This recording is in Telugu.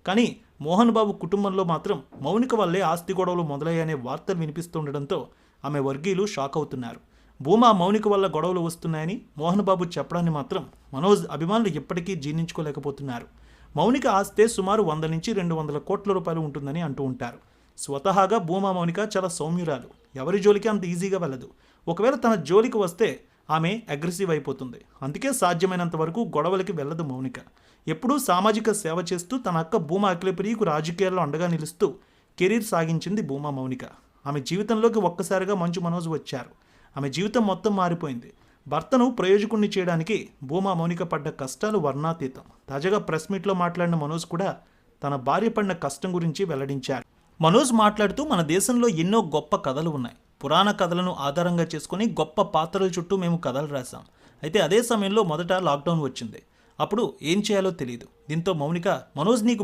కానీ మోహన్ బాబు కుటుంబంలో మాత్రం మౌనిక వల్లే ఆస్తి గొడవలు మొదలయ్యాయనే వార్తలు వినిపిస్తుండటంతో ఆమె వర్గీయులు షాక్ అవుతున్నారు. భూమా మౌనిక వల్ల గొడవలు వస్తున్నాయని మోహన్ బాబు చెప్పడాన్ని మాత్రం మనోజ్ అభిమానులు ఇప్పటికీ జీర్ణించుకోలేకపోతున్నారు. మౌనిక ఆస్తే సుమారు 100 నుంచి 200 కోట్ల రూపాయలు ఉంటుందని అంటూ ఉంటారు. స్వతహాగా భూమా మౌనిక చాలా సౌమ్యురాలు, ఎవరి జోలికి అంత ఈజీగా వెళ్ళదు. ఒకవేళ తన జోలికి వస్తే ఆమె అగ్రెసివ్ అయిపోతుంది. అందుకే సాధ్యమైనంత వరకు గొడవలకి వెళ్ళదు మౌనిక. ఎప్పుడూ సామాజిక సేవ చేస్తూ తన అక్క భూమా అఖిలప్రియకు రాజకీయాల్లో అండగా నిలుస్తూ కెరీర్ సాగించింది భూమా మౌనిక. ఆమె జీవితంలోకి ఒక్కసారిగా మంచు మనోజ్ వచ్చారు. ఆమె జీవితం మొత్తం మారిపోయింది. భర్తను ప్రయోజకుణ్ణి చేయడానికి భూమా మౌనిక పడ్డ కష్టాలు వర్ణాతీతం. తాజాగా ప్రెస్ మీట్లో మాట్లాడిన మనోజ్ కూడా తన భార్య పడిన కష్టం గురించి వెల్లడించారు. మనోజ్ మాట్లాడుతూ, మన దేశంలో ఎన్నో గొప్ప కథలు ఉన్నాయి. పురాణ కథలను ఆధారంగా చేసుకుని గొప్ప పాత్రల చుట్టూ మేము కథలు రాసాం. అయితే అదే సమయంలో మొదట లాక్డౌన్ వచ్చింది. అప్పుడు ఏం చేయాలో తెలియదు. దీంతో మౌనిక, మనోజ్ నీకు